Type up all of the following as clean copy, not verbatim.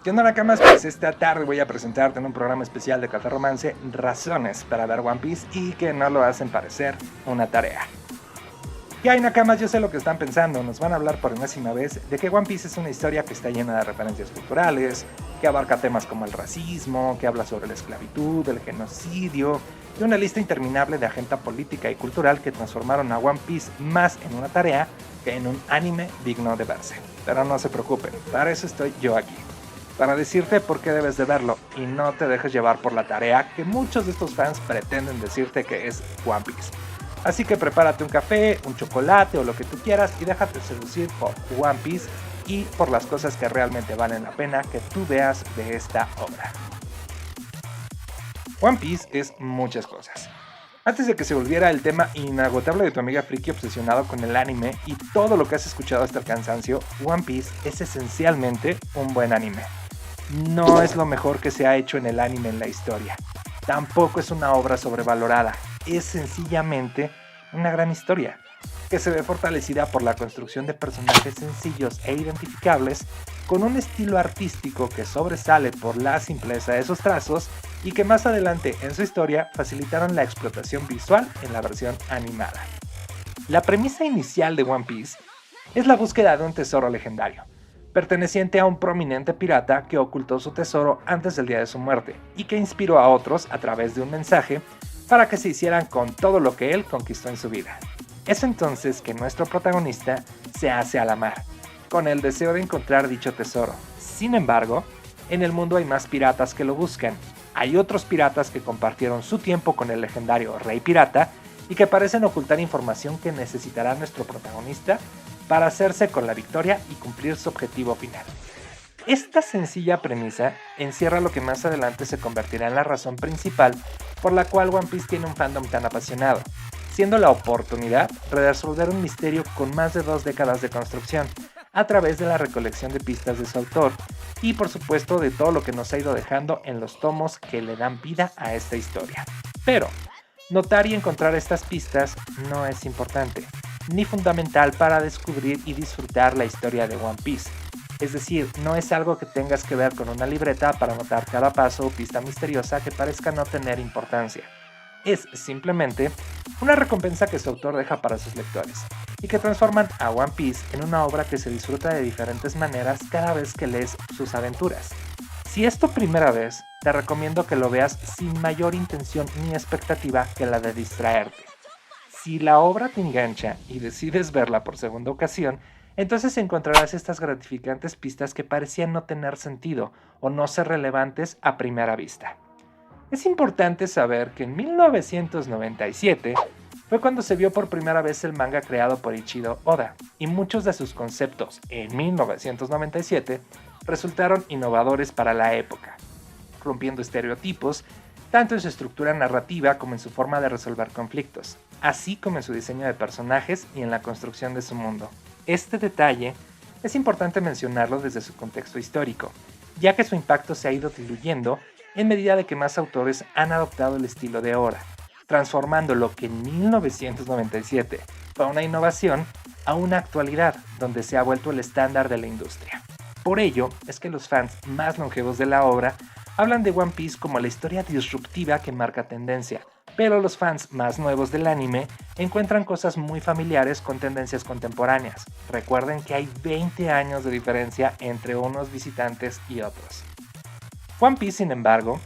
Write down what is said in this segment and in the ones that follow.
¿Qué onda, Nakamas? Pues esta tarde voy a presentarte en un programa especial de Café Romance razones para ver One Piece y que no lo hacen parecer una tarea. ¿Qué hay, Nakamas? Yo sé lo que están pensando. Nos van a hablar por enésima vez de que One Piece es una historia que está llena de referencias culturales, que abarca temas como el racismo, que habla sobre la esclavitud, el genocidio y una lista interminable de agenda política y cultural que transformaron a One Piece más en una tarea que en un anime digno de verse. Pero no se preocupen, para eso estoy yo aquí. Para decirte por qué debes de verlo y no te dejes llevar por la tarea que muchos de estos fans pretenden decirte que es One Piece. Así que prepárate un café, un chocolate o lo que tú quieras y déjate seducir por One Piece y por las cosas que realmente valen la pena que tú veas de esta obra. One Piece es muchas cosas. Antes de que se volviera el tema inagotable de tu amiga friki obsesionado con el anime y todo lo que has escuchado hasta el cansancio, One Piece es esencialmente un buen anime. No es lo mejor que se ha hecho en el anime en la historia. Tampoco es una obra sobrevalorada. Es sencillamente una gran historia, que se ve fortalecida por la construcción de personajes sencillos e identificables, con un estilo artístico que sobresale por la simpleza de sus trazos y que más adelante en su historia facilitaron la explotación visual en la versión animada. La premisa inicial de One Piece es la búsqueda de un tesoro legendario, perteneciente a un prominente pirata que ocultó su tesoro antes del día de su muerte y que inspiró a otros a través de un mensaje para que se hicieran con todo lo que él conquistó en su vida. Es entonces que nuestro protagonista se hace a la mar, con el deseo de encontrar dicho tesoro. Sin embargo, en el mundo hay más piratas que lo buscan. Hay otros piratas que compartieron su tiempo con el legendario Rey Pirata y que parecen ocultar información que necesitará nuestro protagonista para hacerse con la victoria y cumplir su objetivo final. Esta sencilla premisa encierra lo que más adelante se convertirá en la razón principal por la cual One Piece tiene un fandom tan apasionado, siendo la oportunidad de resolver un misterio con más de 2 décadas de construcción, a través de la recolección de pistas de su autor y por supuesto de todo lo que nos ha ido dejando en los tomos que le dan vida a esta historia. Pero, notar y encontrar estas pistas no es importante, ni fundamental para descubrir y disfrutar la historia de One Piece. Es decir, no es algo que tengas que ver con una libreta para anotar cada paso o pista misteriosa que parezca no tener importancia. Es simplemente una recompensa que su autor deja para sus lectores, y que transforman a One Piece en una obra que se disfruta de diferentes maneras cada vez que lees sus aventuras. Si es tu primera vez, te recomiendo que lo veas sin mayor intención ni expectativa que la de distraerte. Si la obra te engancha y decides verla por segunda ocasión, entonces encontrarás estas gratificantes pistas que parecían no tener sentido o no ser relevantes a primera vista. Es importante saber que en 1997 fue cuando se vio por primera vez el manga creado por Ichiro Oda, y muchos de sus conceptos en 1997 resultaron innovadores para la época, rompiendo estereotipos tanto en su estructura narrativa como en su forma de resolver conflictos, así como en su diseño de personajes y en la construcción de su mundo. Este detalle es importante mencionarlo desde su contexto histórico, ya que su impacto se ha ido diluyendo en medida de que más autores han adoptado el estilo de Oda, transformando lo que en 1997 fue una innovación a una actualidad donde se ha vuelto el estándar de la industria. Por ello es que los fans más longevos de la obra hablan de One Piece como la historia disruptiva que marca tendencia, pero los fans más nuevos del anime encuentran cosas muy familiares con tendencias contemporáneas. Recuerden que hay 20 años de diferencia entre unos visitantes y otros. One Piece, sin embargo,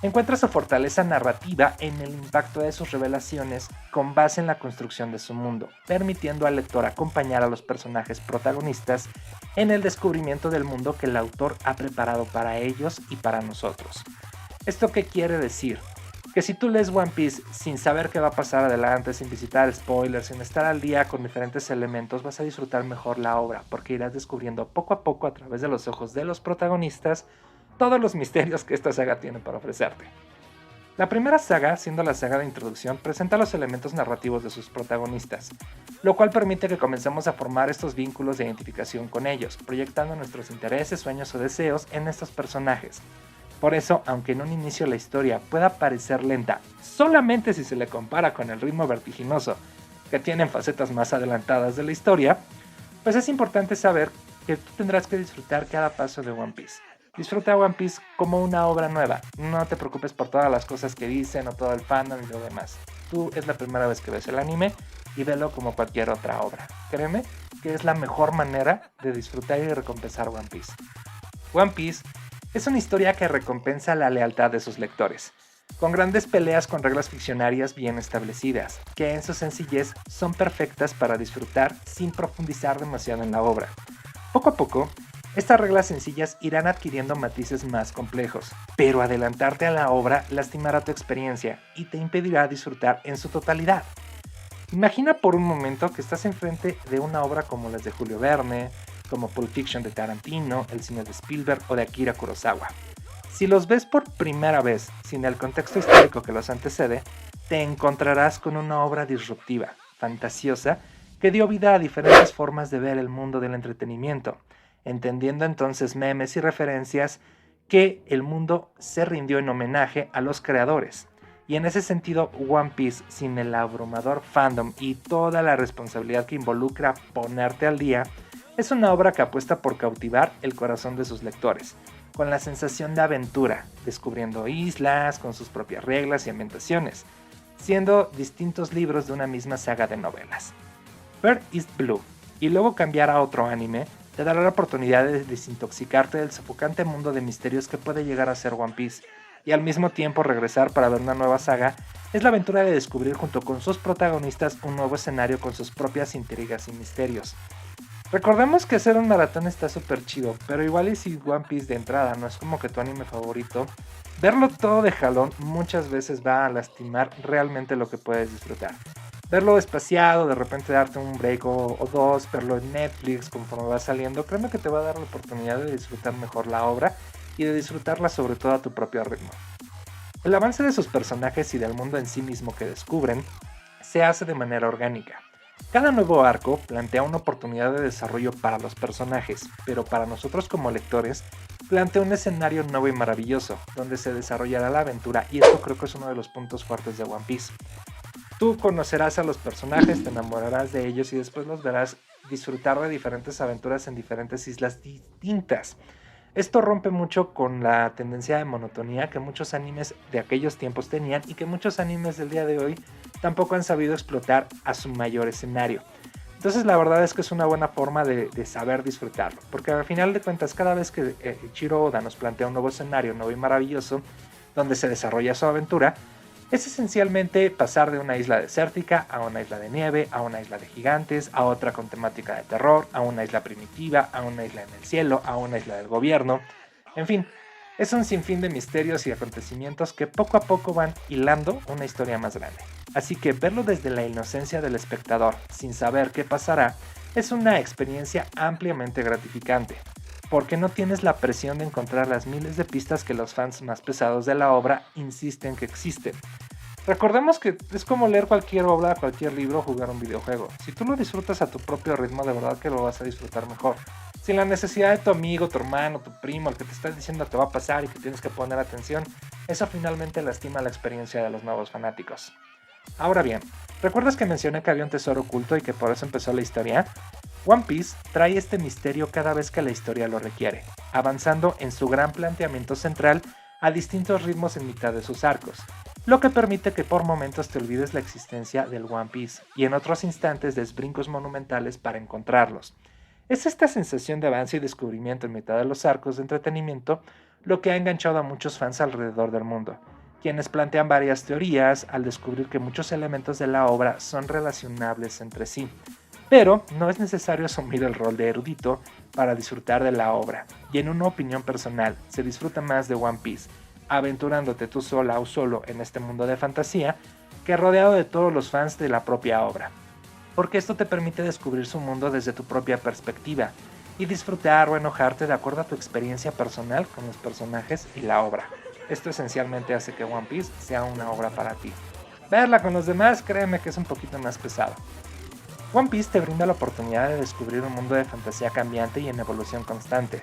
encuentra su fortaleza narrativa en el impacto de sus revelaciones con base en la construcción de su mundo, permitiendo al lector acompañar a los personajes protagonistas en el descubrimiento del mundo que el autor ha preparado para ellos y para nosotros. ¿Esto qué quiere decir? Que si tú lees One Piece sin saber qué va a pasar adelante, sin visitar spoilers, sin estar al día con diferentes elementos, vas a disfrutar mejor la obra, porque irás descubriendo poco a poco a través de los ojos de los protagonistas todos los misterios que esta saga tiene para ofrecerte. La primera saga, siendo la saga de introducción, presenta los elementos narrativos de sus protagonistas, lo cual permite que comencemos a formar estos vínculos de identificación con ellos, proyectando nuestros intereses, sueños o deseos en estos personajes. Por eso, aunque en un inicio la historia pueda parecer lenta, solamente si se le compara con el ritmo vertiginoso que tienen facetas más adelantadas de la historia, pues es importante saber que tú tendrás que disfrutar cada paso de One Piece. Disfruta One Piece como una obra nueva. No te preocupes por todas las cosas que dicen o todo el fandom y lo demás. Tú es la primera vez que ves el anime y velo como cualquier otra obra. Créeme que es la mejor manera de disfrutar y recompensar One Piece. One Piece es una historia que recompensa la lealtad de sus lectores, con grandes peleas con reglas ficcionarias bien establecidas, que en su sencillez son perfectas para disfrutar sin profundizar demasiado en la obra. Poco a poco, estas reglas sencillas irán adquiriendo matices más complejos, pero adelantarte a la obra lastimará tu experiencia y te impedirá disfrutar en su totalidad. Imagina por un momento que estás enfrente de una obra como las de Julio Verne, como Pulp Fiction de Tarantino, el cine de Spielberg o de Akira Kurosawa. Si los ves por primera vez sin el contexto histórico que los antecede, te encontrarás con una obra disruptiva, fantasiosa, que dio vida a diferentes formas de ver el mundo del entretenimiento, entendiendo entonces memes y referencias que el mundo se rindió en homenaje a los creadores. Y en ese sentido, One Piece, sin el abrumador fandom y toda la responsabilidad que involucra ponerte al día, es una obra que apuesta por cautivar el corazón de sus lectores, con la sensación de aventura, descubriendo islas con sus propias reglas y ambientaciones, siendo distintos libros de una misma saga de novelas. Ver East Blue y luego cambiar a otro anime te dará la oportunidad de desintoxicarte del sofocante mundo de misterios que puede llegar a ser One Piece, y al mismo tiempo regresar para ver una nueva saga es la aventura de descubrir junto con sus protagonistas un nuevo escenario con sus propias intrigas y misterios. Recordemos que hacer un maratón está súper chido, pero igual y si One Piece de entrada no es como que tu anime favorito, verlo todo de jalón muchas veces va a lastimar realmente lo que puedes disfrutar. Verlo espaciado, de repente darte un break o dos, verlo en Netflix conforme va saliendo, créeme que te va a dar la oportunidad de disfrutar mejor la obra y de disfrutarla sobre todo a tu propio ritmo. El avance de sus personajes y del mundo en sí mismo que descubren se hace de manera orgánica. Cada nuevo arco plantea una oportunidad de desarrollo para los personajes, pero para nosotros como lectores plantea un escenario nuevo y maravilloso, donde se desarrollará la aventura, y esto creo que es uno de los puntos fuertes de One Piece. Tú conocerás a los personajes, te enamorarás de ellos y después los verás disfrutar de diferentes aventuras en diferentes islas distintas. Esto rompe mucho con la tendencia de monotonía que muchos animes de aquellos tiempos tenían y que muchos animes del día de hoy tampoco han sabido explotar a su mayor escenario. Entonces la verdad es que es una buena forma de saber disfrutarlo, porque al final de cuentas cada vez que Eiichiro Oda nos plantea un nuevo escenario nuevo y maravilloso donde se desarrolla su aventura, es esencialmente pasar de una isla desértica a una isla de nieve, a una isla de gigantes, a otra con temática de terror, a una isla primitiva, a una isla en el cielo, a una isla del gobierno. En fin, es un sinfín de misterios y acontecimientos que poco a poco van hilando una historia más grande. Así que verlo desde la inocencia del espectador, sin saber qué pasará, es una experiencia ampliamente gratificante, porque no tienes la presión de encontrar las miles de pistas que los fans más pesados de la obra insisten que existen. Recordemos que es como leer cualquier obra, cualquier libro o jugar un videojuego. Si tú lo disfrutas a tu propio ritmo, de verdad que lo vas a disfrutar mejor. Sin la necesidad de tu amigo, tu hermano, tu primo, el que te está diciendo que va a pasar y que tienes que poner atención, eso finalmente lastima la experiencia de los nuevos fanáticos. Ahora bien, ¿recuerdas que mencioné que había un tesoro oculto y que por eso empezó la historia? One Piece trae este misterio cada vez que la historia lo requiere, avanzando en su gran planteamiento central a distintos ritmos en mitad de sus arcos, lo que permite que por momentos te olvides la existencia del One Piece y en otros instantes des brincos monumentales para encontrarlos. Es esta sensación de avance y descubrimiento en mitad de los arcos de entretenimiento lo que ha enganchado a muchos fans alrededor del mundo, quienes plantean varias teorías al descubrir que muchos elementos de la obra son relacionables entre sí. Pero no es necesario asumir el rol de erudito para disfrutar de la obra, y en una opinión personal, se disfruta más de One Piece aventurándote tú sola o solo en este mundo de fantasía que rodeado de todos los fans de la propia obra, porque esto te permite descubrir su mundo desde tu propia perspectiva y disfrutar o enojarte de acuerdo a tu experiencia personal con los personajes y la obra. Esto esencialmente hace que One Piece sea una obra para ti. Verla con los demás, créeme que es un poquito más pesado. One Piece te brinda la oportunidad de descubrir un mundo de fantasía cambiante y en evolución constante,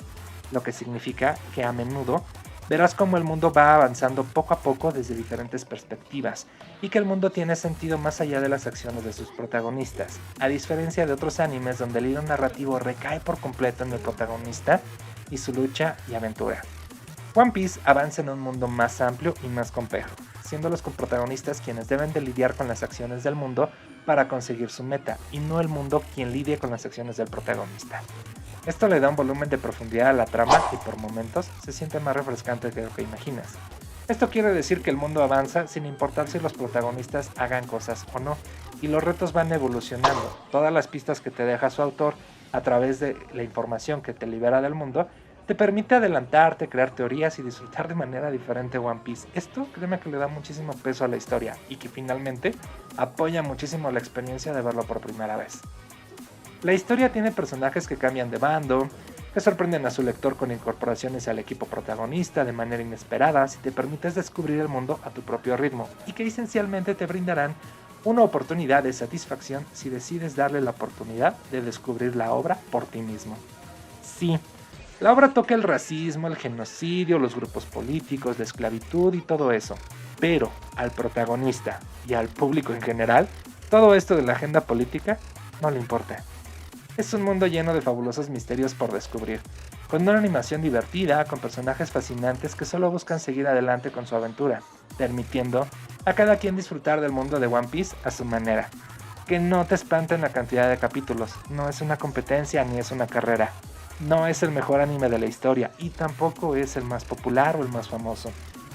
lo que significa que a menudo verás cómo el mundo va avanzando poco a poco desde diferentes perspectivas y que el mundo tiene sentido más allá de las acciones de sus protagonistas, a diferencia de otros animes donde el hilo narrativo recae por completo en el protagonista y su lucha y aventura. One Piece avanza en un mundo más amplio y más complejo, siendo los protagonistas quienes deben de lidiar con las acciones del mundo para conseguir su meta, y no el mundo quien lidie con las acciones del protagonista. Esto le da un volumen de profundidad a la trama y por momentos se siente más refrescante que lo que imaginas. Esto quiere decir que el mundo avanza sin importar si los protagonistas hagan cosas o no, y los retos van evolucionando. Todas las pistas que te deja su autor a través de la información que te libera del mundo te permite adelantarte, crear teorías y disfrutar de manera diferente One Piece. Esto créeme que le da muchísimo peso a la historia y que finalmente apoya muchísimo la experiencia de verlo por primera vez. La historia tiene personajes que cambian de bando, que sorprenden a su lector con incorporaciones al equipo protagonista de manera inesperada si te permites descubrir el mundo a tu propio ritmo, y que esencialmente te brindarán una oportunidad de satisfacción si decides darle la oportunidad de descubrir la obra por ti mismo. Sí, la obra toca el racismo, el genocidio, los grupos políticos, la esclavitud y todo eso, pero al protagonista y al público en general, todo esto de la agenda política no le importa. Es un mundo lleno de fabulosos misterios por descubrir, con una animación divertida, con personajes fascinantes que solo buscan seguir adelante con su aventura, permitiendo a cada quien disfrutar del mundo de One Piece a su manera. Que no te espanten la cantidad de capítulos, no es una competencia ni es una carrera. No es el mejor anime de la historia y tampoco es el más popular o el más famoso.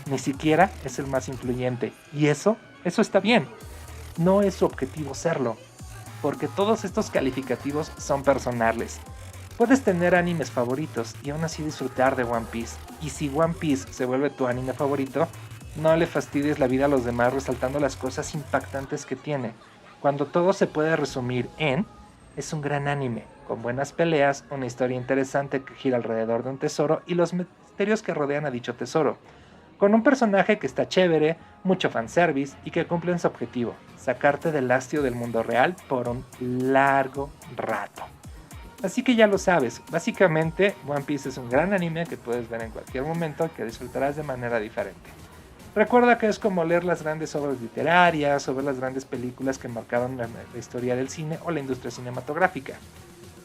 Ni siquiera es el más influyente, y eso está bien. No es su objetivo serlo, porque todos estos calificativos son personales. Puedes tener animes favoritos y aún así disfrutar de One Piece, y si One Piece se vuelve tu anime favorito, no le fastidies la vida a los demás resaltando las cosas impactantes que tiene, cuando todo se puede resumir en: es un gran anime, con buenas peleas, una historia interesante que gira alrededor de un tesoro y los misterios que rodean a dicho tesoro, con un personaje que está chévere, mucho fanservice y que cumple su objetivo, sacarte del hastio del mundo real por un largo rato. Así que ya lo sabes, básicamente One Piece es un gran anime que puedes ver en cualquier momento y que disfrutarás de manera diferente. Recuerda que es como leer las grandes obras literarias o ver las grandes películas que marcaron la historia del cine o la industria cinematográfica.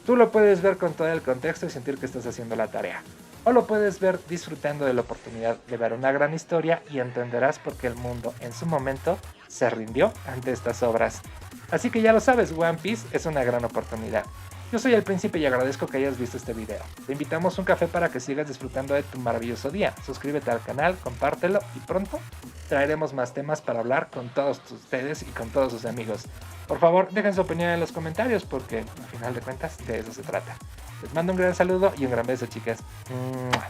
Tú lo puedes ver con todo el contexto y sentir que estás haciendo la tarea. O lo puedes ver disfrutando de la oportunidad de ver una gran historia y entenderás por qué el mundo en su momento se rindió ante estas obras. Así que ya lo sabes, One Piece es una gran oportunidad. Yo soy el Príncipe y agradezco que hayas visto este video. Te invitamos a un café para que sigas disfrutando de tu maravilloso día. Suscríbete al canal, compártelo y pronto traeremos más temas para hablar con todos ustedes y con todos sus amigos. Por favor, dejen su opinión en los comentarios porque al final de cuentas de eso se trata. Les mando un gran saludo y un gran beso, chicas. ¡Mua!